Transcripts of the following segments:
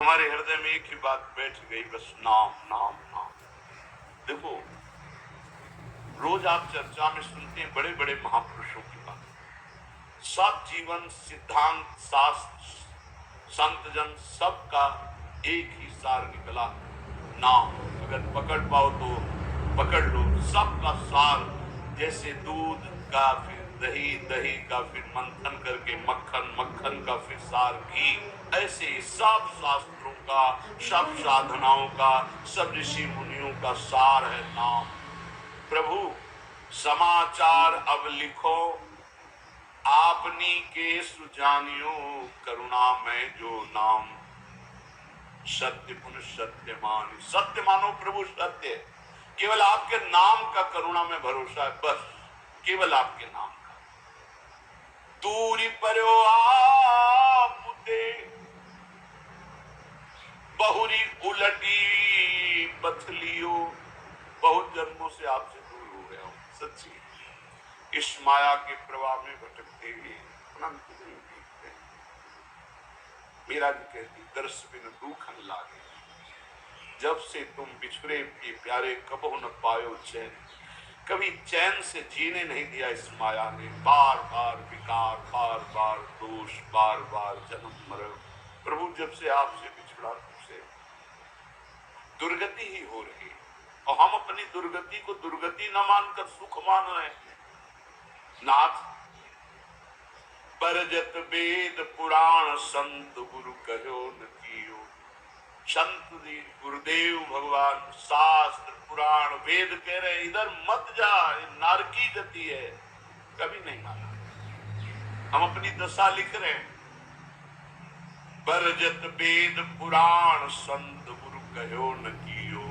हमारे हृदय में एक ही बात बैठ गई, बस नाम नाम नाम। देखो, रोज आप चर्चा में सुनते हैं बड़े बड़े महापुरुषों की बात, सब जीवन सिद्धांत शास्त्र संत जन सबका एक ही सार निकला, नाम। अगर पकड़ पाओ तो पकड़ लो, सबका सार। जैसे दूध का फिर दही, दही का फिर मंथन करके मक्खन, मक्खन का फिर सार घी, ऐसे ही सब शास्त्रों का, सब साधनाओं का, सब ऋषि मुनियों का सार है नाम। प्रभु समाचार अब लिखो, आपनी के सुजानियो, करुणा में जो नाम। सत्य पुनः सत्य मान, सत्य मानो प्रभु सत्य। केवल आपके नाम का करुणा में भरोसा है, बस केवल आपके नाम का। दूरी पर्यो आपते, बहुरी उलटी पथलियो। बहुत जन्मों से आपसे दूर हो गया हूं, सच्ची। इस माया के प्रवाह में भटकते हुए अनंत नहीं देखते। मेरा भी कहती, दर्श बिन दुखन लागे, जब से तुम बिछुरे के प्यारे, कबो न पायो चैन। कभी चैन से जीने नहीं दिया इस माया ने, बार बार विकार, बार बार दोष, बार बार जन्म मरण। प्रभु जब से आपसे बिछड़ा, तुमसे दुर्गति ही हो रही, और हम अपनी दुर्गति को दुर्गति न मानकर सुख मान रहे हैं। नाथ बरजत वेद पुराण, संत गुरु कहो न कियो। संत जी, गुरुदेव भगवान, शास्त्र पुराण वेद कह रहे इधर मत जा, नारकी गति है, कभी नहीं माना। हम अपनी दशा लिख रहे हैं। बरजत वेद पुराण, संत गुरु कहो न कियो।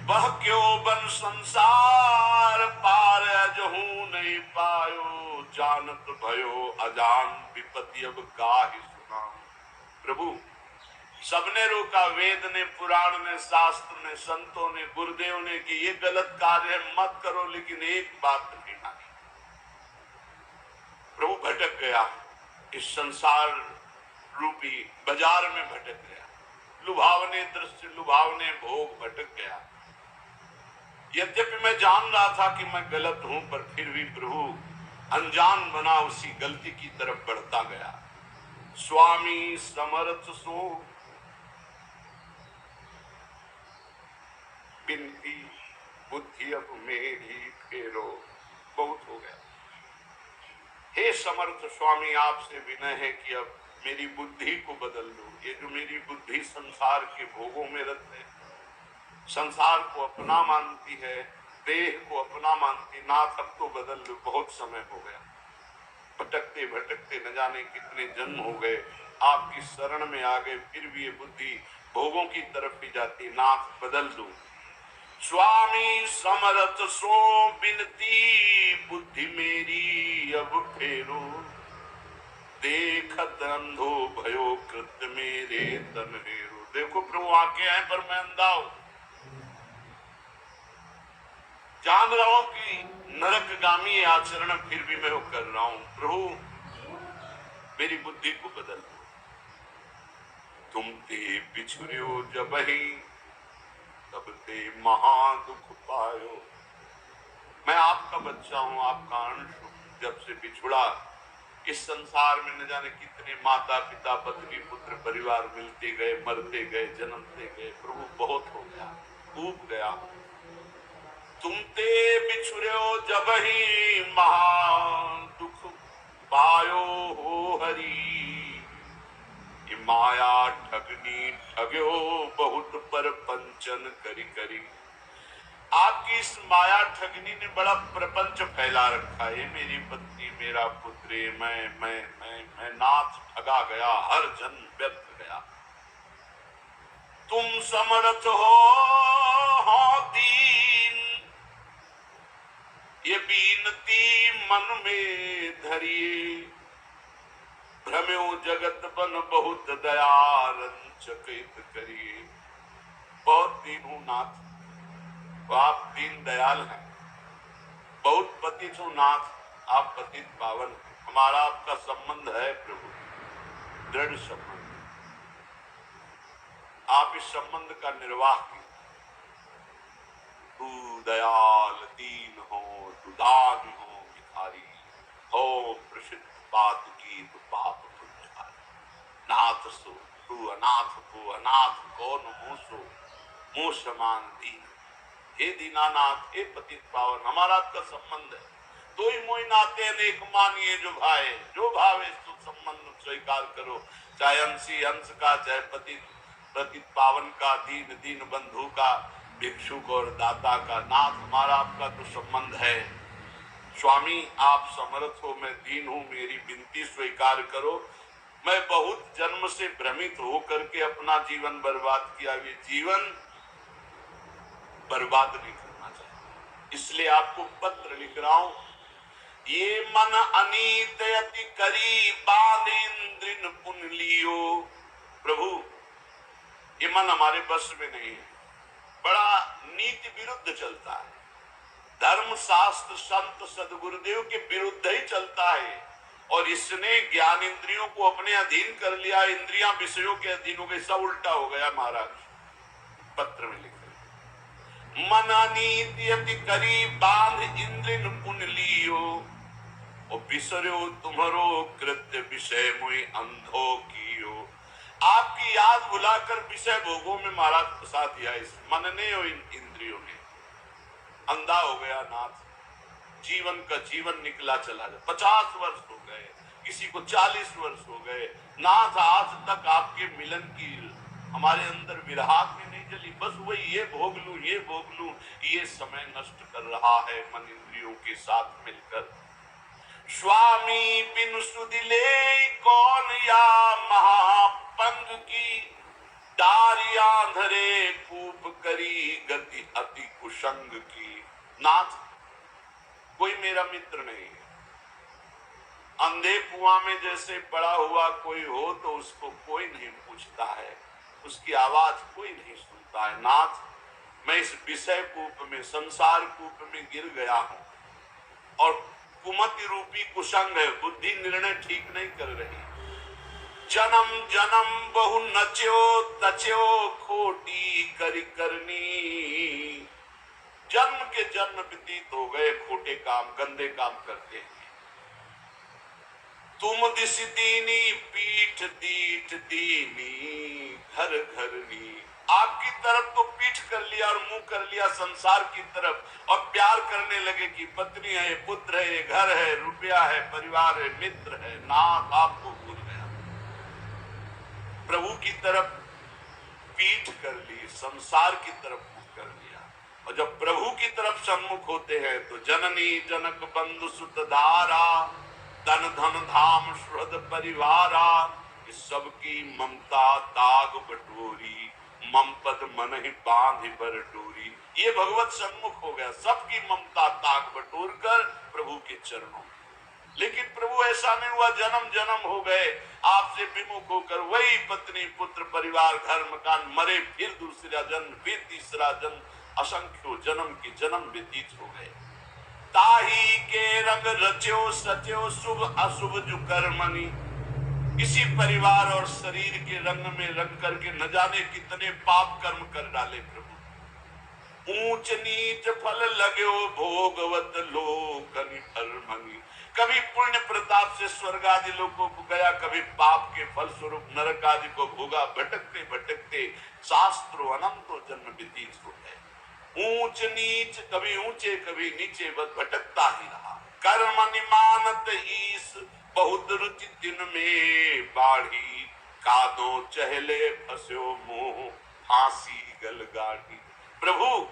वह क्यों बन संसार पार, अजहू नहीं पायो। जानत भयो अजान, विपत्ति अब काहि सुनाऊं। प्रभु सबने रोका, वेद ने, पुराण ने, शास्त्र ने, संतों ने, गुरुदेव ने, कि ये गलत कार्य है, मत करो, लेकिन एक बात नहीं मानी। प्रभु भटक गया, इस संसार रूपी बाजार में भटक गया, लुभावने दृश्य, लुभावने भोग, भटक गया। यद्यपि मैं जान रहा था कि मैं गलत हूं, पर फिर भी प्रभु अनजान बना उसी गलती की तरफ बढ़ता गया। स्वामी समर्थ सो बिनती, बुद्धि अब मेरी फेरो। बहुत हो गया। हे समर्थ स्वामी, आपसे विनय है कि अब मेरी बुद्धि को बदल दो। ये जो मेरी बुद्धि संसार के भोगों में रत है, संसार को अपना मानती है, देह को अपना मानती, नाथ अब तो बदल दो, बहुत समय हो गया। भटकते भटकते न जाने कितने जन्म हो गए, आपकी शरण में आ गए, फिर भी ये बुद्धि भोगों की तरफ ही जाती। नाथ बदल दो। स्वामी समरथ सो बिनती, बुद्धि मेरी अब फेरो। देखत अंधो भयो कृत मेरे तन हेरो। देखो प्रभु आंखें हैं पर मैं अंधा हूं, जान रहा हूं कि नरकगामी आचरण फिर भी मैं वो कर रहा हूं। प्रभु मेरी बुद्धि को बदल दो। तुम ते बिछुरियो जबहि, तब ते महा दुख पायो। मैं आपका बच्चा हूं, आपका अंश हूं। जब से बिछुड़ा, इस संसार में न जाने कितने माता पिता, पत्नी, पुत्र, परिवार मिलते गए, मरते गए, जन्मते गए। प्रभु बहुत हो गया, ऊब गया। तुम ते बिछुरियो जबहि, महा दुख पायो हो हरि। माया ठगनी ठग्यो बहुत, पर पंचन करी करी। आपकी इस माया ठगनी ने बड़ा प्रपंच फैला रखा है। मेरी पत्नी, मेरा पुत्र, मैं नाथ ठगा गया, हर जन्म व्यर्थ गया। तुम समर्थ हो दीन, ये बीनती मन में धरिए। भ्रम्यो जगत बन बहुत दया, रंचकित करिए। बहुत दीन हूं नाथ, तो आप दीन दयाल हैं। बहुत पतित हूं नाथ, आप पतित पावन हैं। हमारा आपका संबंध है प्रभु, दृढ़ संबंध। आप इस संबंध का निर्वाह कीजिए। तू दयाल दीन हो, तू दानी हो भिखारी हो, प्रसिद्ध बात की तू पाप पुण्यहारी। नाथ सो तू अनाथ को, अनाथ कौन मोसो, मोह समान दीन। हे दीनानाथ, हे पतित पावन, हमारा आपका संबंध है। तो ही मोहि नाते अनेक मानिए जो भाए, जो भावे सो संबंध स्वीकार करो। चाहे हंसी हंस का, चाहे पतित पावन का, दीन दीन बंधु का, भिक्षुक और दाता का। नाथ, हमारा आपका तो संबंध है। स्वामी, आप समर्थ हो, मैं दीन हूं, मेरी विनती स्वीकार करो। मैं बहुत जन्म से भ्रमित होकर के अपना जीवन बर्बाद किया, ये जीवन बर्बाद नहीं करना चाहिए, इसलिए आपको पत्र लिख रहा हूं। ये मन अनीत अति करी बांध इंद्रिन पुन लियो। प्रभु, ये मन हमारे बस में नहीं है, बड़ा नीति विरुद्ध चलता है, धर्म शास्त्र संत सदगुरुदेव के विरुद्ध ही चलता है, और इसने ज्ञान इंद्रियों को अपने अधीन कर लिया, इंद्रियां विषयों के अधीन हो गई, सब उल्टा हो गया। महाराज पत्र में लिख, मनानीति अति करी बांध इंद्रिन पुन लियो, और बिसरो तुम्हारो कृत्य विषय मुई अंधो कियो। आपकी याद बुलाकर विषय भोगों में महाराज फंसा दिया इस मन ने और इन इंद्रियों ने, अंधा हो गया नाथ। जीवन का जीवन निकला चला गया, 50 वर्ष हो गए, किसी को 40 वर्ष हो गए। नाथ, आज तक आपके मिलन की हमारे अंदर विरहाग्नि नहीं जली, बस वही ये भोग लूं, ये भोग लूं, ये समय नष्ट कर रहा है मन इंद्रियों के साथ मिलकर। स्वामी बिनु सुदिले कौन या महापंग की, डारिया धरे कूप करी गति अति कुसंग की। नाथ, कोई मेरा मित्र नहीं है। अंधे कुआं में जैसे पड़ा हुआ कोई हो तो उसको कोई नहीं पूछता है, उसकी आवाज कोई नहीं सुनता है। नाथ, मैं इस विषय कूप में, संसार कूप में गिर गया हूं, और कुमति रूपी कुसंग है, बुद्धि निर्णय ठीक नहीं कर रही। जन्म जन्म बहु नच्यो तच्यो खोटी करी करनी। जन्म के जन्म व्यतीत हो गए, खोटे काम, गंदे काम करते हैं। तुम दिस दीनी पीठ दीठ दीनी घर घरनी। आपकी तरफ तो पीठ कर लिया और मुंह कर लिया संसार की तरफ, और प्यार करने लगे कि पत्नी है, पुत्र है, घर है, रुपया है, परिवार है, मित्र है। नाथ, आपको भूल गया। प्रभु की तरफ पीठ कर ली, संसार की तरफ मुंह कर लिया। और जब प्रभु की तरफ सम्मुख होते हैं तो जननी जनक बंधु सुत धारा, धन धन धाम सुहृद परिवारा। इस सबकी ममता ताग बटोरी, मम पद मन ही बांध पर डोरी। ये भगवत सम्मुख हो गया, सबकी ममता ताग बटोर कर प्रभु के चरणों। लेकिन प्रभु ऐसा नहीं हुआ, जन्म जन्म हो गए आपसे विमुख होकर, वही पत्नी पुत्र परिवार घर मकान, मरे फिर दूसरा जन्म, फिर तीसरा जन्म, असंख्यों जन्म के जन्म व्यतीत हो गए। ताही के रंग रच्यो सच्यो शुभ अशुभ जो कर्मणि। इसी परिवार और शरीर के रंग में रंग करके न जाने कितने पाप कर्म कर डाले प्रभु। ऊंच नीच फल लगो भोगवत लोकनि धर्मनि। कभी पुण्य प्रताप से स्वर्ग आदि लोगों को गया, कभी पाप के फल स्वरूप नरक आदि को भोगा। भटकते भटकते शास्त्रों अनंतों जन्म व्यतीत हो गए। ऊंच नीच, कभी ऊंचे कभी नीचे, बस भटकता ही रहा। कर्म निमानत ईस बहुत रुचि दिन में बाढ़ी। कादो चहले फस्यो मोह फांसी गलगाड़ी। प्रभु,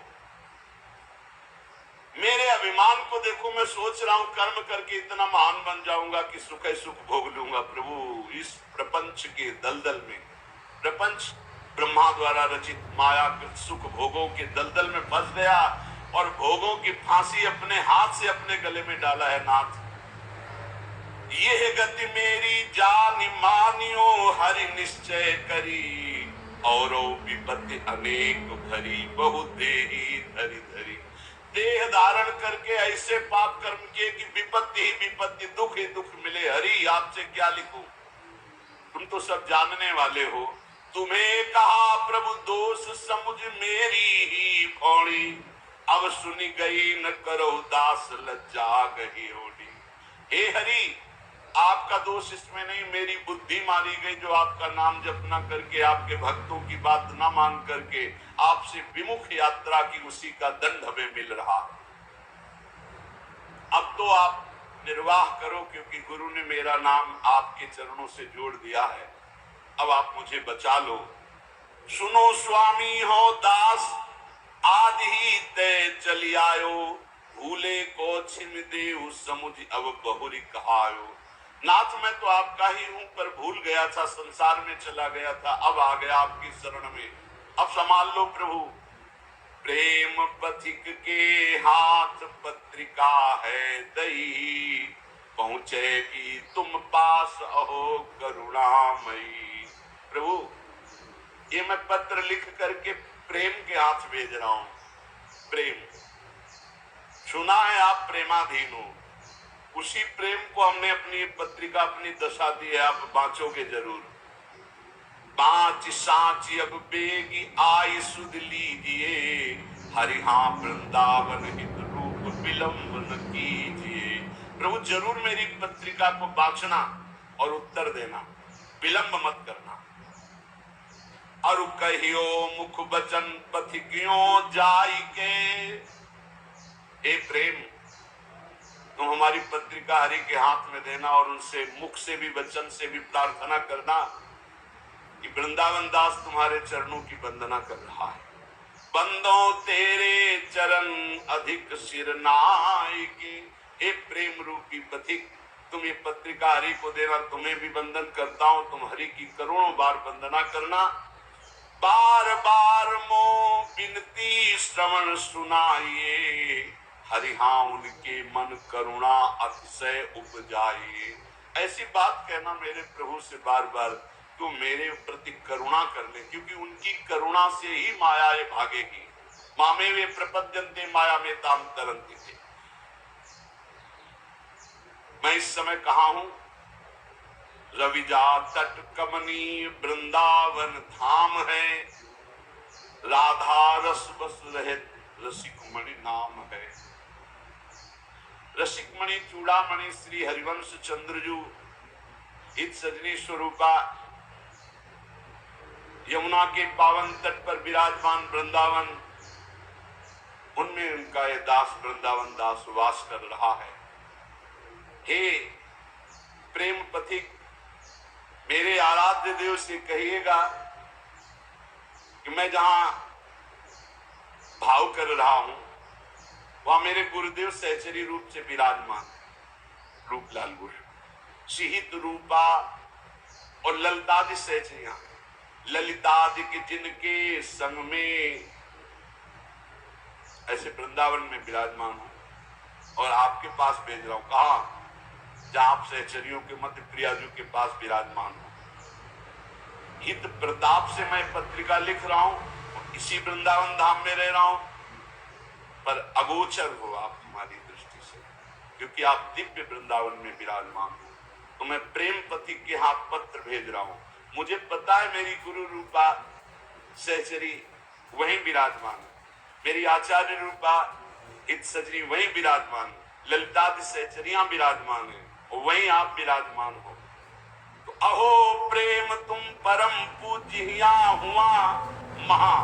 मेरे अभिमान को देखो, मैं सोच रहा हूं कर्म करके इतना महान बन जाऊंगा कि सुख ही सुख भोग लूंगा। प्रभु, इस प्रपंच के दलदल में, प्रपंच ब्रह्मा द्वारा रचित मायाकृत सुख भोगों के दलदल में फंस गया, और भोगों की फांसी अपने हाथ से अपने गले में डाला है। नाथ, ये गति मेरी जानि मानियो हरि निश्चय करी। और विपत्ति अनेक भरी बहु देही धरी धरी। देह धारण करके ऐसे पाप कर्म किए कि विपत्ति ही विपत्ति, दुख ही दुख मिले। हरि, आपसे क्या लिखूं, तुम तो सब जानने वाले हो। तुम्हें कहा प्रभु दोष समुझ मेरी ही भौड़ी, अब सुनी गई न करो दास लज्जा गही ओढ़ी। हे हरि, आपका दोष इसमें नहीं, मेरी बुद्धि मारी गई जो आपका नाम जप न करके, आपके भक्तों की बात न मान करके आपसे विमुख यात्रा की, उसी का दंड हमें मिल रहा। अब तो आप निर्वाह करो, क्योंकि गुरु ने मेरा नाम आपके चरणों से जोड़ दिया है। अब आप मुझे बचा लो। सुनो स्वामी हो दास, आज ही तय चली आयो, भूले को छिन देव समुझ अब बहुरी कहायो। नाथ, मैं तो आपका ही हूं, पर भूल गया था, संसार में चला गया था, अब आ गया आपकी शरण में, अब संभाल लो प्रभु। प्रेम पथिक के हाथ पत्रिका है दई, पहुंचेगी तुम पास अहो करुणामयी। प्रभु, ये मैं पत्र लिख करके प्रेम के हाथ भेज रहा हूं। प्रेम सुना है आप प्रेमाधीन हो, उसी प्रेम को हमने अपनी पत्रिका, अपनी दशा दी है, आप बांचोगे जरूर। बाँच साँच अब बेगी आई सुध लीजिए, हरि हाँ वृंदावन हित रूप विलंब न कीजिए। प्रभु, जरूर मेरी पत्रिका को बांचना और उत्तर देना, विलंब मत करना। और कहियो मुख बचन पथिकियों जाई के। हे प्रेम, तुम हमारी पत्रिका हरि के हाथ में देना और उनसे मुख से भी, वचन से भी प्रार्थना करना कि वृंदावन दास तुम्हारे चरणों की वंदना कर रहा है। बंदों तेरे चरण अधिक सिर नायके। हे प्रेम रूपी पथिक, तुम ये पत्रिका हरि को देना, तुम्हें भी वंदन करता हूं, तुम हरि की करोड़ों बार वंदना करना। बार बार मो विनती श्रवण सुनाइए, हरि हाँ उनके मन करुणा अतिशय उपजाइए। ऐसी बात कहना मेरे प्रभु से बार बार, तो मेरे प्रति करुणा कर ले, क्योंकि उनकी करुणा से ही माया ये भागेगी। मामे वे प्रपद्यन्ते माया में ताम तरन्ति थे। मैं इस समय कहाँ हूं? रविजा तट कमनी वृंदावन धाम है, राधा रस बस रहित रसिकमणि नाम है। रसिकमणि चूड़ामणि श्री हरिवंश चंद्रजू इत सजनी स्वरूपा यमुना के पावन तट पर विराजमान वृंदावन, उनमें उनका ये दास वृंदावन दास वास कर रहा है। हे प्रेम पथिक, मेरे आराध्य देव से कहिएगा कि मैं जहां भाव कर रहा हूं वहां मेरे गुरुदेव सहचरी रूप से विराजमान, रूपलाल गुरु सिहित रूपा और ललितादि सहचरियां, ललितादि के जिनके संग में ऐसे वृंदावन में विराजमान हूं और आपके पास भेज रहा हूं। कहा? जहां आप सहचरियों के मध्य प्रियाजू के पास विराजमान हूं। हित प्रताप से मैं पत्रिका लिख रहा हूं, इसी वृंदावन धाम में रह रहा हूं, पर अगोचर हो आप हमारी दृष्टि से, क्योंकि आप दिव्य वृंदावन में विराजमान हो। तो मैं प्रेम पथिक के हाथ पत्र भेज रहा हूं। मुझे पता है मेरी गुरु रूपा सहचरी वहीं विराजमान है, मेरी आचार्य रूपा इत सजनी वहीं विराजमान, ललितादि सहचरियां विराजमान है, और वहीं आप विराजमान हो। तो अहो प्रेम तुम परम पूज्या हुआ महा।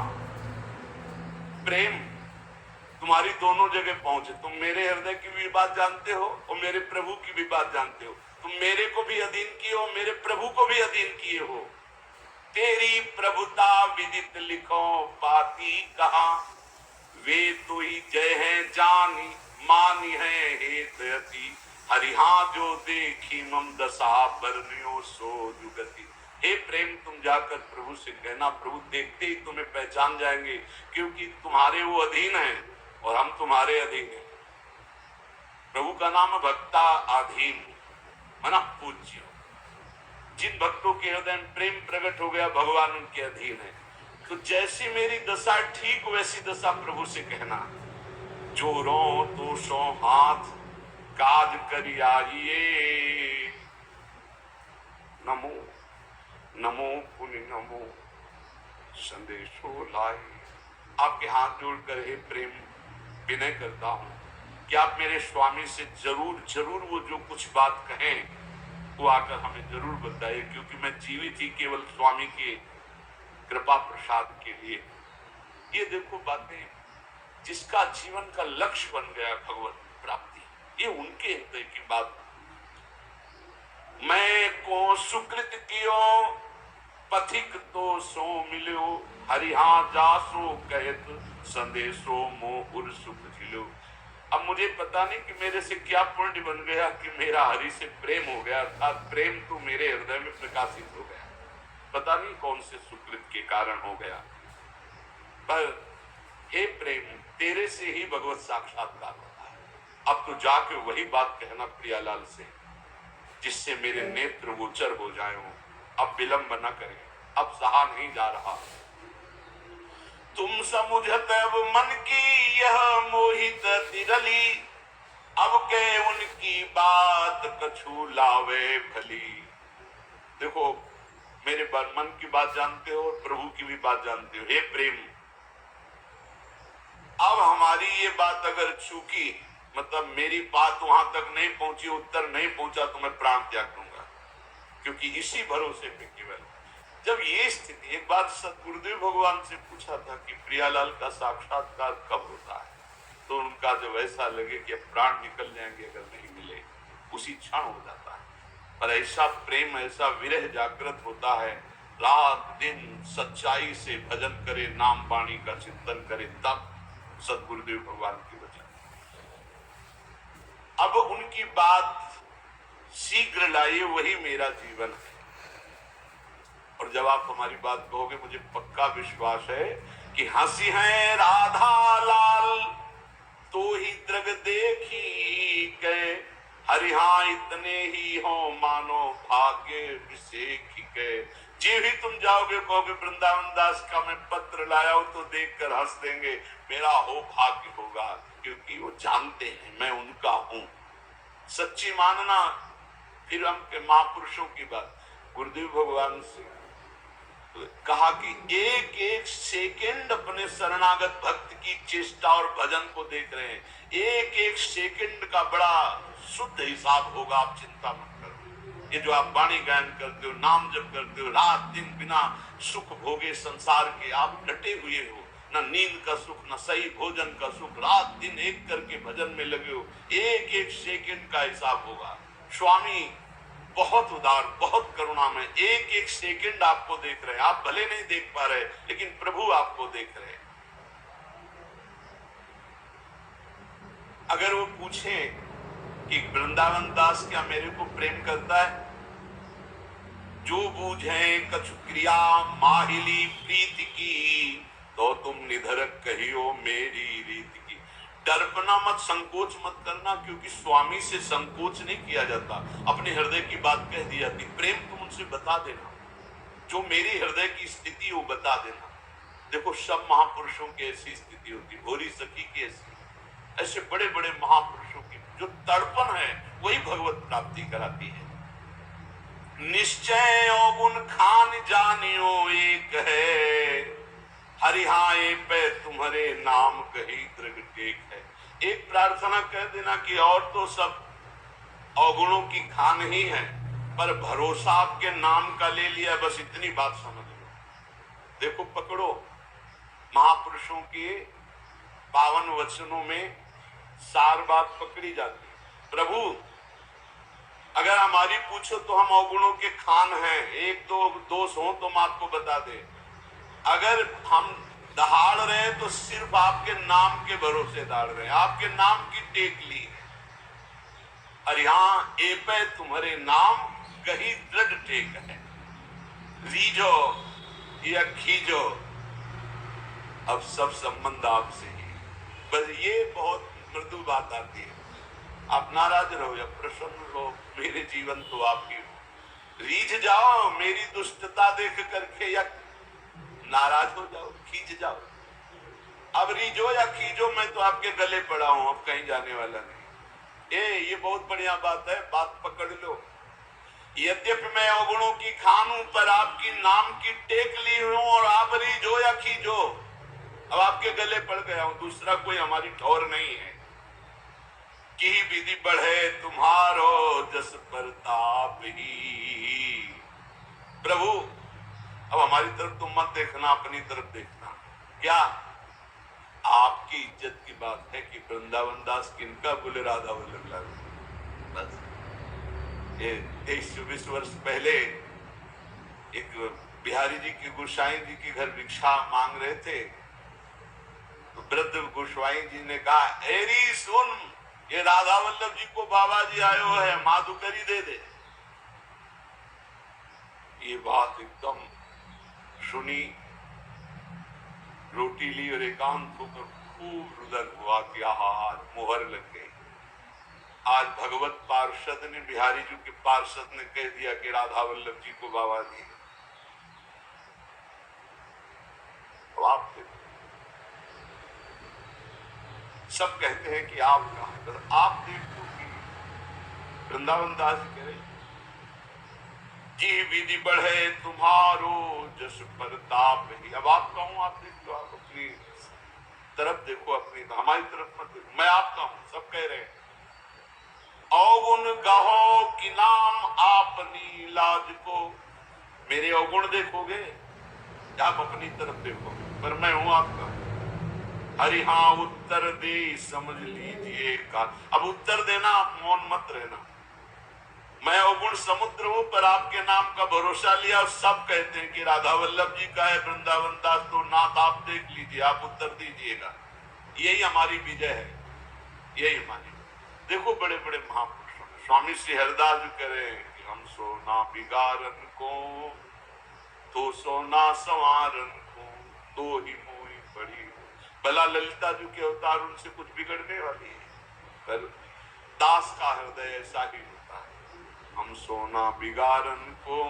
प्रेम तुम्हारी दोनों जगह पहुंचे। तुम मेरे हृदय की भी बात जानते हो और मेरे प्रभु की भी बात जानते हो। तुम मेरे को भी अधीन किए हो, मेरे प्रभु को भी अधीन किए हो। तेरी प्रभुता विदित लिखो बाती कहा, वे तो ही जय है जानी मानी है हेतयति, हरिहा जो देखी मम दशा बरनियो सो जुगति। हे प्रेम, तुम जाकर प्रभु से कहना, प्रभु देखते ही तुम्हें पहचान जाएंगे, क्योंकि तुम्हारे वो अधीन हैं और हम तुम्हारे अधीन हैं। प्रभु का नाम भक्ता अधीन मना पूज्य। जिन भक्तों के हृदय में प्रेम प्रकट हो गया, भगवान उनके अधीन है। तो जैसी मेरी दशा ठीक वैसी दशा प्रभु से कहना, जोरों तो सो हाथ काज करी आइए, नमो नमो पुनि नमो। संदेशो लाए। आपके हाथ जोड़कर हे प्रेम विनय करता हूं कि आप मेरे स्वामी से जरूर जरूर वो जो कुछ बात कहें वो आकर हमें जरूर बताइए, क्योंकि मैं जीवित ही केवल स्वामी के कृपा प्रसाद के लिए। ये देखो बातें, जिसका जीवन का लक्ष्य बन गया भगवत प्राप्ति, ये उनके हृदय की बात। मैं को सुकृत कियो पथिक तो सो मिलो, हरिहा जासो कहत संदेशो मोह उर सुख झिलो। अब मुझे पता नहीं कि मेरे से क्या पुण्य बन गया कि मेरा हरि से प्रेम हो गया, अर्थात प्रेम तो मेरे हृदय में प्रकाशित हो गया। पता नहीं कौन से सुकृत के कारण हो गया, पर हे प्रेम तेरे से ही भगवत साक्षात्कार होता है। अब तो जाके वही बात कहना प्रियालाल से, जिससे मेरे नेत्र गोचर हो जाए। अब विलंब न करें, अब सहा नहीं जा रहा। तुम समुझत अब मन की यह मोहित तिरली, अब के उनकी बात कछु लावे भली। देखो मेरे मन की बात जानते हो और प्रभु की भी बात जानते हो। हे प्रेम, अब हमारी ये बात अगर चूकी, मतलब मेरी बात वहां तक नहीं पहुंची, उत्तर नहीं पहुंचा, तो मैं प्राण त्याग दूंगा, क्योंकि इसी भरोसे पे केवल। जब ये स्थिति, एक बात सतगुरुदेव भगवान से पूछा था कि प्रियालाल का साक्षात्कार कब होता है, तो उनका जब ऐसा लगे कि अब प्राण निकल जाएंगे अगर नहीं मिले, उसी क्षण हो जाता है। पर ऐसा प्रेम, ऐसा विरह जागृत होता है, रात दिन सच्चाई से भजन करे, नाम वाणी का चिंतन करे, तब सतगुरुदेव भगवान की वचन। अब उनकी बात शीघ्र लाइए, वही मेरा जीवन है। और जब आप हमारी बात कहोगे, मुझे पक्का विश्वास है कि हंसी है राधा लाल तो ही द्रग देखी गए, हरिहा इतने ही हो मानो भाग्य विषेख गए। जी भी तुम जाओगे कहोगे वृंदावन दास का मैं पत्र लाया हूं, तो देखकर हंस देंगे, मेरा हो भाग्य होगा, क्योंकि वो जानते हैं मैं उनका हूं। सच्ची मानना। फिर हम के महापुरुषों की बात, गुरुदेव भगवान से कहा कि एक एक सेकंड अपने शरणागत भक्त की चेष्टा और भजन को देख रहे हैं। एक एक सेकंड का बड़ा शुद्ध हिसाब होगा, आप चिंता मत करो। ये जो आप वाणी गायन करते हो, नाम जप करते हो, रात दिन बिना सुख भोगे संसार के आप डटे हुए हो, न नींद का सुख, न सही भोजन का सुख, रात दिन एक करके भजन में लगे हो, एक एक सेकंड का हिसाब होगा। स्वामी बहुत उदार, बहुत करुणा में एक एक सेकंड आपको देख रहे हैं। आप भले नहीं देख पा रहे, लेकिन प्रभु आपको देख रहे हैं। अगर वो पूछे कि वृंदावन दास क्या मेरे को प्रेम करता है, जो बूझे कछु क्रिया माहिली प्रीति की, तो तुम निधरक कहियो मेरी रीति की। डरपना मत, संकोच मत करना, क्योंकि स्वामी से संकोच नहीं किया जाता, अपने हृदय की बात कह दी जाती। प्रेम तुम उनसे बता देना, जो मेरी हृदय की स्थिति वो बता देना। देखो सब महापुरुषों की ऐसी स्थिति होती, भोरी सखी की ऐसी, ऐसे बड़े बड़े महापुरुषों की जो तड़पन है वही भगवत प्राप्ति कराती है। निश्चय अवगुण खान जानियो एक है, हरिहाए पे तुम्हारे नाम कही दृग टेक है। एक प्रार्थना कह देना कि और तो सब अवगुणों की खान ही है, पर भरोसा आपके नाम का ले लिया, बस इतनी बात समझ लो। देखो पकड़ो, महापुरुषों के पावन वचनों में सार बात पकड़ी जाती है। प्रभु अगर हमारी पूछो तो हम अवगुणों के खान हैं, एक दो दोष हो तो हम आपको बता दे। अगर हम दहाड़ रहे हैं तो सिर्फ आपके नाम के भरोसे दहाड़ रहे हैं, आपके नाम की टेक ली है। और यहाँ एपे तुम्हारे नाम कहीं दृढ़ टेक है, रीजो या खीजो, अब सब संबंध आपसे ही। बस ये बहुत मृदु बात आती है। आप नाराज रहो या प्रसन्न रहो, मेरे जीवन तो आपकी हो। रीझ जाओ मेरी दुष्टता देख करके, या नाराज हो जाओ, खींच जाओ। अब रीझो या खींचो, मैं तो आपके गले पड़ा हूं, अब कहीं जाने वाला नहीं। ये बहुत बढ़िया बात है, बात पकड़ लो। यद्यपि मैं अवगुणों की खान हूं, पर आपकी नाम की टेक ली हूं, और आप रीझो खींचो, अब आपके गले पड़ गया हूं, दूसरा कोई हमारी ठौर नहीं है। की विधि बढ़े तुम्हारो जस प्रताप ही। प्रभु अब हमारी तरफ तुम मत देखना, अपनी तरफ देखना। क्या आपकी इज्जत की बात है कि वृंदावन दास किनका बोले? राधा वल्लभ लाल। बस ये 23-24 वर्ष पहले एक बिहारी जी की गोसाई जी के घर भिक्षा मांग रहे थे, तो वृद्ध गोस्वाई जी ने कहा, एरी सुन, ये राधा वल्लभ जी को बाबा जी आयो है, माधुकरी दे दे। ये बात एकदम सुनी, रोटी ली और एकांत होकर खूब रुदन हुआ कि आहार मोहर लग गई। आज भगवत पार्षद ने, बिहारी जी के पार्षद ने कह दिया कि राधा वल्लभ जी को बाबा जी। तो आप सब कहते हैं कि आप कहा, आप देखो कि वृंदावन दास कह रहे, जी विधि बढ़े तुम्हारो जस प्रताप ही। अब आप कहूं, आप देख लो, आप अपनी तरफ देखो, अपनी हमारी तरफ मत देखो, मैं आपका हूं, सब कह रहे हैं। अवगुण गहो कि नाम आपनी लाज को, मेरे अवगुण देखोगे, आप अपनी तरफ देखोगे, पर मैं हूं आपका। हरि हाँ उत्तर दे समझ लीजिए का। अब उत्तर देना, आप मौन मत रहना। मैं अवगुण समुद्र हूं, पर आपके नाम का भरोसा लिया और सब कहते हैं कि राधा वल्लभ जी का है वृंदावन दास, तो नाथ आप देख लीजिए, आप उत्तर दीजिएगा। यही हमारी विजय है, यही हमारी। देखो बड़े बड़े महापुरुषों, स्वामी श्री हरिदास जी कह रहे हैं कि हम सोना बिगारन को तो सोना संवारन को, तो ही मोही पड़ी। भला ललिता जी के अवतार, उनसे कुछ बिगड़ने वाली है, पर दास का हृदय ऐसा ही होता है। हम सोना बिगारन को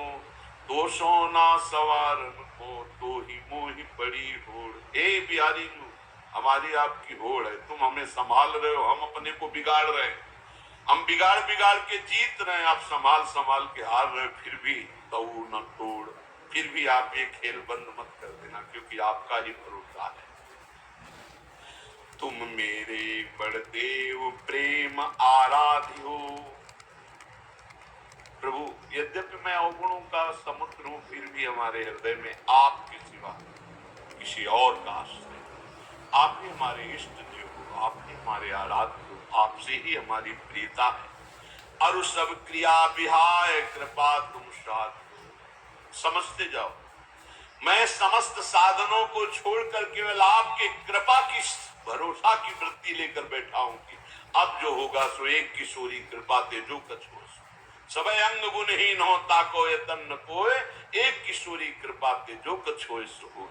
तो सोना सवारन को, तो ही मोही पड़ी होड़। हे बिहारी जी, हमारी आपकी होड़ है, तुम हमें संभाल रहे हो, हम अपने को बिगाड़ रहे हैं। हम बिगाड़ बिगाड़ के जीत रहे हैं, आप संभाल संभाल के हार रहे, फिर भी तो न तोड़। फिर भी आप ये खेल बंद मत कर देना, क्योंकि आपका ही भरोसा है। तुम मेरे बड़देव प्रेम आराध्य हो। प्रभु यद्यपि मैं अवगुणों का समुद्र हूं, फिर भी हमारे हृदय में आपके सिवा किसी और का आश्रय। आप ही हमारे इष्ट देव हो, आप ही हमारे आराध्य हो, आपसे ही हमारी प्रियता है। और सब क्रिया विहाय कृपा तुम साथ हो। समझते जाओ, मैं समस्त साधनों को छोड़कर केवल आपके कृपा की भरोसा की वृत्ति लेकर बैठा हूं कि अब जो होगा सो एक किशोरी कृपा ते जो कछ हो। सब अंग गुणहीन हो ताको यतन न कोय, एक किशोरी कृपा ते जो कछ होय सो होय।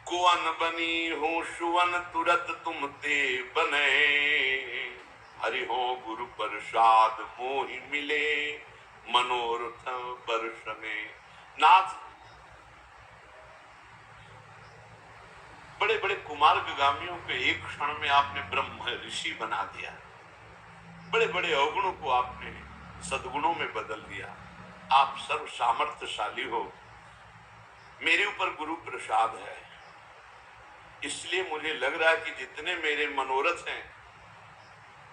कुवन बनी हूँ सुवन तुरत तुम ते बने, हरि हो गुरु प्रसाद मोहि मिले, मनोरथ वर्ष में। नाथ बड़े बड़े कुमार्गामियों को एक क्षण में आपने ब्रह्म ऋषि बना दिया, बड़े बड़े अवगुणों को आपने सद्गुणों में बदल दिया। आप सर्व सामर्थ्यशाली हो, मेरे ऊपर गुरु प्रसाद है, इसलिए मुझे लग रहा है कि जितने मेरे मनोरथ हैं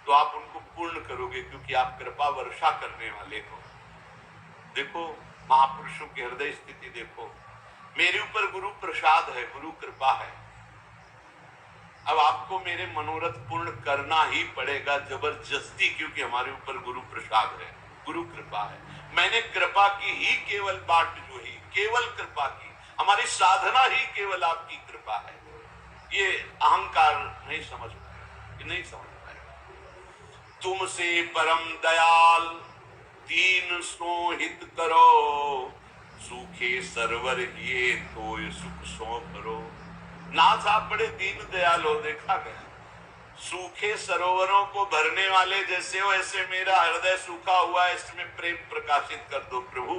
तो आप उनको पूर्ण करोगे, क्योंकि आप कृपा वर्षा करने वाले हो। देखो महापुरुषों की हृदय स्थिति देखो, मेरे ऊपर गुरु प्रसाद है, गुरु कृपा है। अब आपको मेरे मनोरथ पूर्ण करना ही पड़ेगा जबरदस्ती, क्योंकि हमारे ऊपर गुरु प्रसाद है, गुरु कृपा है। मैंने कृपा की ही केवल बाट जो ही, केवल कृपा की, हमारी साधना ही केवल आपकी कृपा है। ये अहंकार नहीं समझ पाएगा, नहीं समझ पाएगा। तुमसे परम दयाल दीन सो हित करो, सूखे सरवर ये तो सुख सो करो। नाथ आप बड़े दीन दयाल हो, देखा गया। सूखे सरोवरों को भरने वाले जैसे हो, ऐसे मेरा हृदय सूखा हुआ है, इसमें प्रेम प्रकाशित कर दो प्रभु।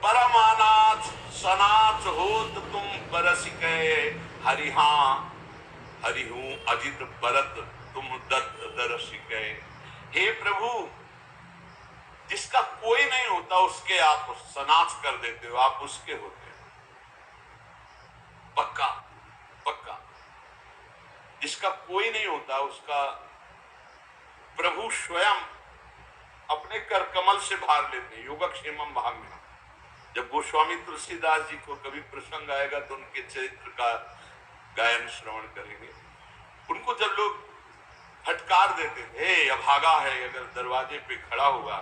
परमानाथ सनाथ होत तुम परस गए, हरि हाँ हरि हूं अजित परत तुम दत्त दरस गए। हे प्रभु, जिसका कोई नहीं होता उसके आप सनाथ कर देते हो, आप उसके होते हो। जिसका कोई नहीं होता उसका प्रभु स्वयं अपने कर कमल से भार लेते हैं। योगक्षेमम भाग्य। जब गोस्वामी तुलसीदास जी को कभी प्रसंग आएगा तो उनके चरित्र का गायन श्रवण करेंगे। उनको जब लोग फटकार देते थे, अभागा है, अगर दरवाजे पे खड़ा हुआ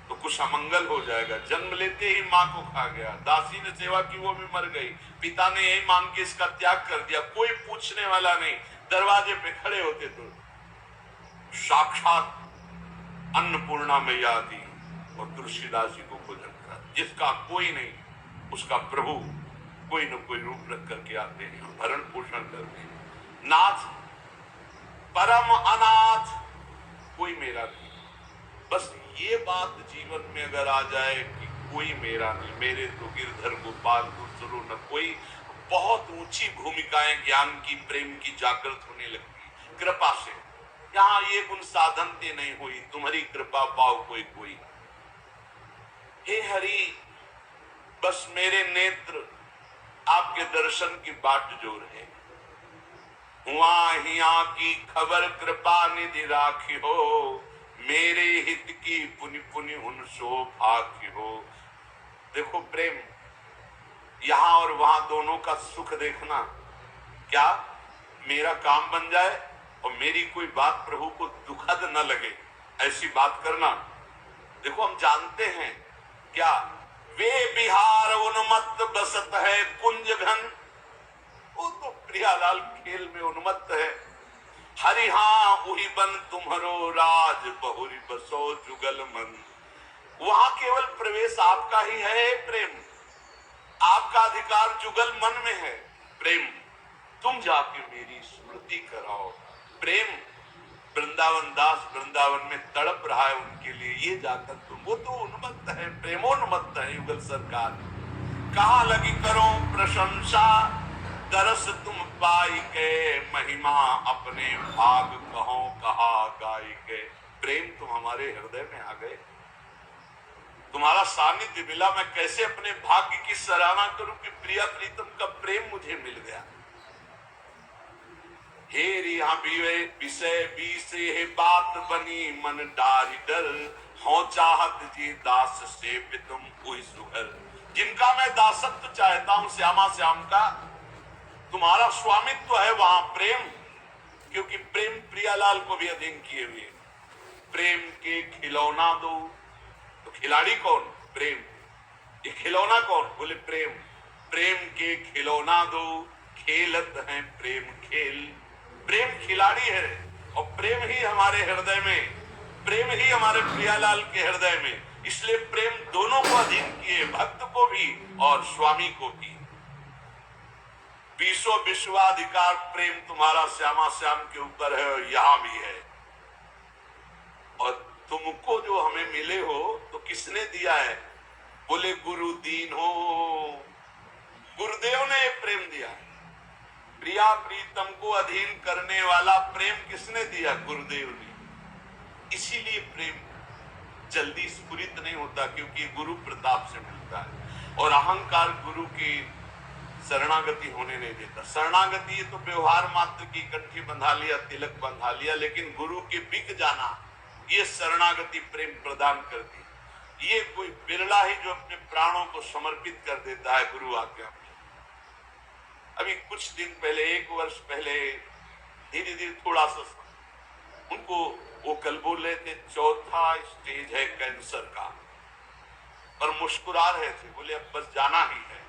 तो कुछ अमंगल हो जाएगा, जन्म लेते ही माँ को खा गया, दासी ने सेवा की वो भी मर गई, पिता ने यही मान के इसका त्याग कर दिया, कोई पूछने वाला नहीं, दरवाजे पे खड़े होते तो साक्षात अन्नपूर्णा मैया थी और तुलसीदास जी को भोजन करा। जिसका कोई नहीं उसका प्रभु कोई न कोई रूप रख करके आते हैं, भरण पोषण करते हैं। नाथ परम अनाथ कोई मेरा नहीं। बस ये बात जीवन में अगर आ जाए कि कोई मेरा नहीं, मेरे तो गिरधर गोपाल दूसरो न कोई, बहुत ऊंची भूमिकाएं ज्ञान की प्रेम की जागृत होने लगती कृपा से। यहाँ ये गुण साधन ते नहीं हुई, तुम्हारी कृपा पाओ कोई कोई। हे हरि बस मेरे नेत्र आपके दर्शन की बाट जोर है। हुआ हिया की खबर कृपा निधि राखी हो, मेरे हित की पुनि पुनि उन सो भाग्य हो। देखो प्रेम, यहां और वहां दोनों का सुख देखना, क्या मेरा काम बन जाए और मेरी कोई बात प्रभु को दुखद न लगे, ऐसी बात करना। देखो हम जानते हैं क्या, वे बिहार उन्मत्त बसत है कुंज घन, वो तो प्रियालाल खेल में उन्मत्त है। हरि हाँ उही बन तुम्हारो राज, बहुरी बसो जुगल मन। वहां केवल प्रवेश आपका ही है प्रेम, आपका अधिकार जुगल मन में है। प्रेम तुम जाके मेरी स्मृति कराओ। प्रेम वृंदावन दास वृंदावन में तड़प रहा है उनके लिए, ये जाकर तुम, वो तो उन्मत्त है, प्रेमोन्मत्त है युगल सरकार। कहाँ लगी करो प्रशंसा, दरस तुम पाई के, महिमा अपने भाग कहो कहा गाई के। प्रेम तुम हमारे हृदय में आ गए, तुम्हारा सानिध्य मिला, मैं कैसे अपने भाग्य की सराहना करूं कि प्रिया प्रीतम का प्रेम मुझे मिल गया। हे रिहा विषय बीसे है बात बनी, मन डारी डर, हो चाहत जी दास से तुम कोई सुहर। जिनका मैं दासत्व चाहता हूं श्यामा श्याम का, तुम्हारा स्वामित्व है वहां प्रेम, क्योंकि प्रेम प्रियालाल को भी अधीन किए हुए। प्रेम के खिलौना दो, तो खिलाड़ी कौन? प्रेम। ये खिलौना कौन? बोले प्रेम। प्रेम के खिलौना दो, खेलत है प्रेम खेल। प्रेम खिलाड़ी है और प्रेम ही हमारे हृदय में, प्रेम ही हमारे प्रियालाल के हृदय में। इसलिए प्रेम दोनों को अधीन किए, भक्त को भी और स्वामी को भी। विश्व विश्वाधिकार प्रेम तुम्हारा श्यामा श्याम के ऊपर है और यहां भी है। और तुमको जो हमें मिले हो तो किसने दिया है? बोले गुरु दीन हो, गुरुदेव ने प्रेम दिया है। प्रिया प्रीतम को अधीन करने वाला प्रेम किसने दिया? गुरुदेव ने। इसीलिए प्रेम जल्दी स्फुरित नहीं होता, क्योंकि गुरु प्रताप से मिलता है और अहंकार गुरु की शरणागति होने नहीं देता। शरणागति ये तो व्यवहार मात्र की, कंठी बंधा लिया, तिलक बंधा लिया, लेकिन गुरु के बिक जाना ये शरणागति प्रेम प्रदान करती। ये कोई बिरला ही जो अपने प्राणों को समर्पित कर देता है गुरु आज्ञा में। अभी कुछ दिन पहले, 1 वर्ष पहले, धीरे धीरे थोड़ा सा उनको वो कल बोल रहे थे 4था स्टेज है कैंसर का, और मुस्कुरा रहे थे। बोले अब बस जाना ही है,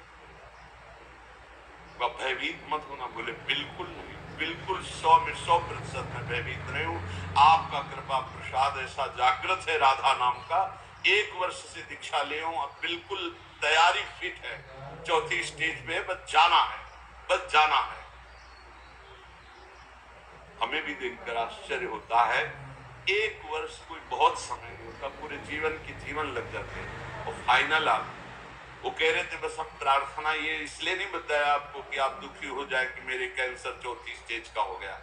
भयभीत मत होना। बोले बिल्कुल नहीं, बिल्कुल 100 में 100% मैं भयभीत नहीं हूँ। आपका कृपा प्रसाद ऐसा जागृत है राधा नाम का, 1 वर्ष से दीक्षा ले हूँ, अब बिल्कुल तैयारी फिट है, 4थी स्टेज पे बस जाना है, बस जाना है। हमें भी देखकर आश्चर्य होता है, 1 वर्ष कोई बहुत समय नहीं होता, पूरे जीवन की जीवन लग जाते हैं। और फाइनल आप वो कह रहे थे बस हम प्रार्थना, ये इसलिए नहीं बताया आपको कि आप दुखी हो जाए कि मेरे कैंसर 4थी स्टेज का हो गया,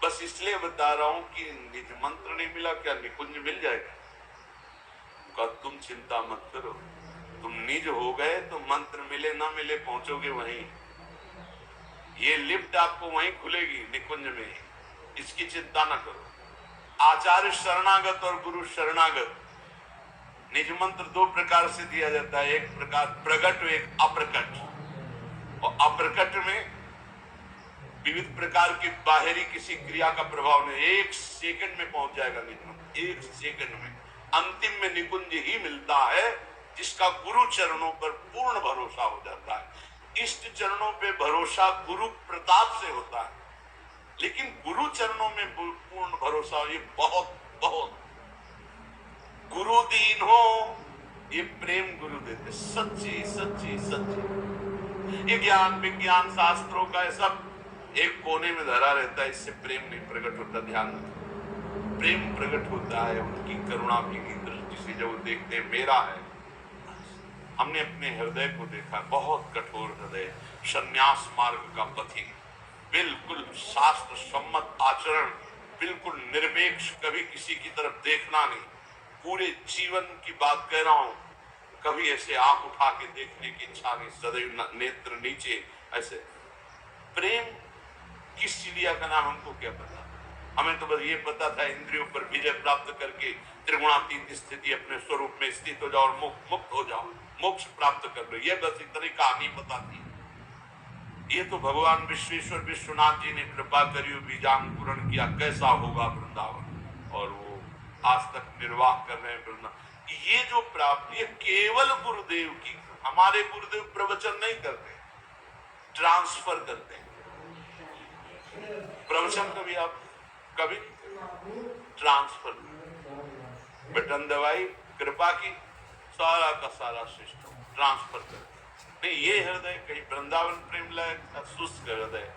बस इसलिए बता रहा हूं कि निज मंत्र नहीं मिला, क्या निकुंज मिल जाएगा? तुम चिंता मत करो, तुम निज हो गए तो मंत्र मिले ना मिले पहुंचोगे वहीं। ये लिफ्ट आपको वहीं खुलेगी निकुंज में, इसकी चिंता न करो। आचार्य शरणागत और गुरु शरणागत, निज मंत्र दो प्रकार से दिया जाता है, एक प्रकार प्रकट और एक अप्रकट। और अप्रकट में विविध प्रकार की बाहरी किसी क्रिया का प्रभाव नहीं, 1 सेकंड में पहुंच जाएगा निज मंत्र, 1 सेकंड में। अंतिम में निकुंज ही मिलता है जिसका गुरु चरणों पर पूर्ण भरोसा हो जाता है। इष्ट चरणों पे भरोसा गुरु प्रताप से होता है, लेकिन गुरु चरणों में पूर्ण भरोसा ये बहुत बहुत। गुरु दीन हो, ये प्रेम गुरु देते, सच्ची सच्ची सच्ची। ये ज्ञान विज्ञान शास्त्रों का ये सब एक कोने में धरा रहता है, इससे प्रेम नहीं प्रकट होता। ध्यान रखो, प्रेम प्रकट होता है उनकी करुणा की दृष्टि से, जब वो देखते हैं मेरा है। हमने अपने हृदय को देखा, बहुत कठोर हृदय, संन्यास मार्ग का पथिक, बिल्कुल शास्त्र सम्मत आचरण, बिल्कुल निरपेक्ष, कभी किसी की तरफ देखना नहीं। पूरे जीवन की बात कह रहा हूं, कभी ऐसे आंख उठा के देखने की इच्छा नहीं, सदैव नेत्र नीचे ऐसे। प्रेम किस चिड़िया का नाम हमको क्या पता, हमें तो बस ये पता था इंद्रियों पर विजय प्राप्त करके त्रिगुणातीत स्थिति अपने स्वरूप में स्थित हो जाओ और मुक्त हो जाओ, मोक्ष प्राप्त कर लो, ये बस इतनी कहानी पता थी। ये तो भगवान विश्वेश्वर विश्वनाथ जी ने कृपा करी, बीजांग पूर्ण किया, कैसा होगा वृंदावन, और वो आज तक निर्वाह कर रहे हैं वृंदावन। ये जो प्राप्ति है केवल गुरुदेव की, हमारे गुरुदेव प्रवचन नहीं करते, ट्रांसफर करते हैं। प्रवचन कभी आप कभी ट्रांसफर, बटन दवाई, कृपा की, सारा का सारा सिस्टम ट्रांसफर कर। नहीं, ये हृदय कहीं वृंदावन प्रेम लायक, सुस्त हृदय,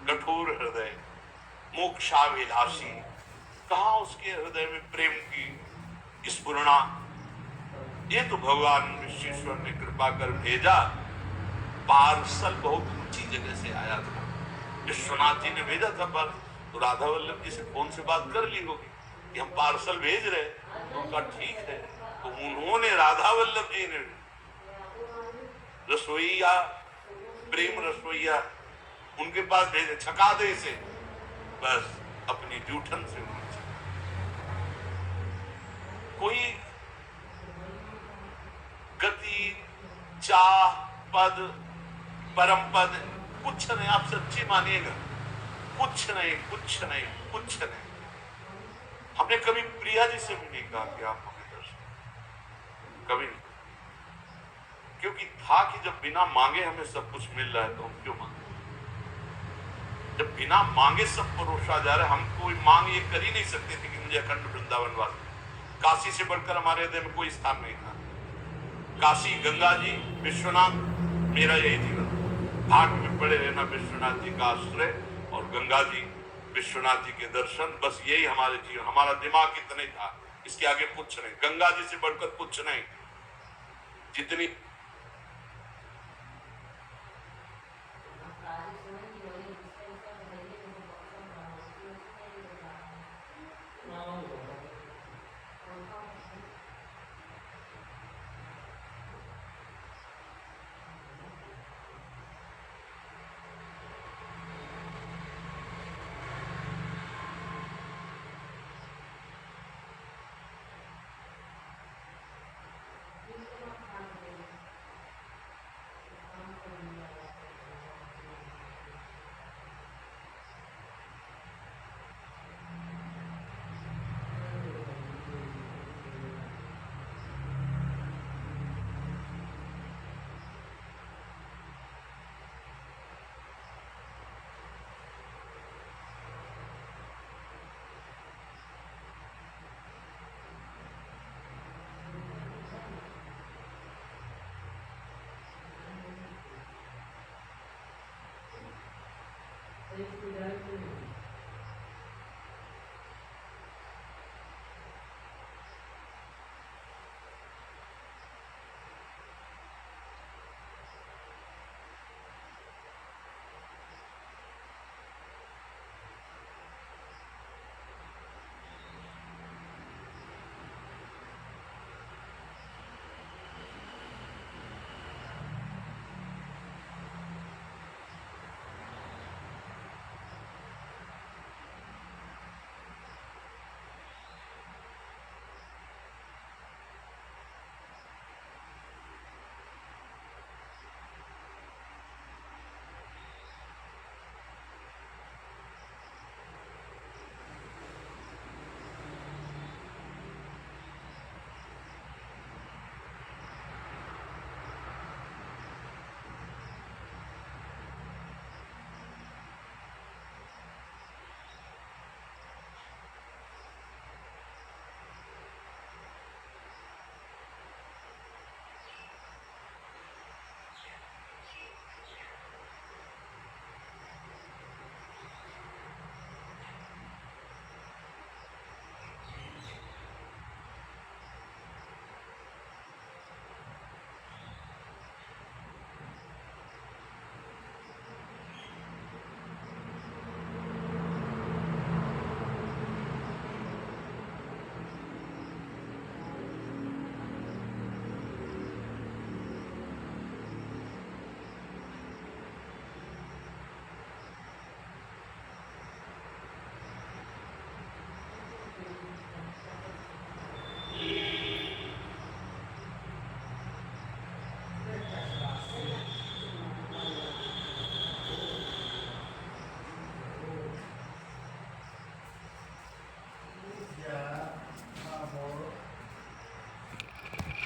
कठोर हृदय, मोक्षाभिलाषी, कहाँ उसके हृदय में प्रेम की स्फुरणा। ये तो भगवान विश्वेश्वर ने कृपा कर भेजा। पार्सल बहुत ऊंची जगह से आया था, विश्वनाथ जी ने भेजा था पर, तो राधा वल्लभ जी से फोन से बात कर ली होगी कि हम पार्सल भेज रहे, तो उनका ठीक है। तो उन्होंने, राधा वल्लभ जी ने रसोईया, प्रेम रसोईया उनके पास भेजे, छका दे इसे, बस अपनी जूठन से उन्होंने। कोई गति, चाह, पद, परम पद कुछ नहीं, आप सच्ची मानिएगा, कुछ नहीं कुछ नहीं कुछ नहीं। हमने कभी प्रिया जी से भी नहीं कहा कि आप हमें दर्शन, कभी नहीं, क्योंकि था कि जब बिना मांगे हमें सब कुछ मिल रहा है तो हम क्यों मांगे। जब बिना मांगे सब परोसा जा रहा है, हम कोई मांग ये कर ही नहीं सकते थे कि मुझे अखंड वृंदावन वास, काशी से बढ़कर हमारे हृदय में कोई स्थान नहीं था। काशी, गंगा जी, विश्वनाथ, मेरा यही जीवन, घाट में पड़े रहना, विश्वनाथ जी का आश्रय और गंगा जी, विश्वनाथ जी के दर्शन, बस यही हमारे जीवन। हमारा दिमाग इतना ही था, इसके आगे कुछ नहीं, गंगा जी से बढ़कर कुछ नहीं। जितनी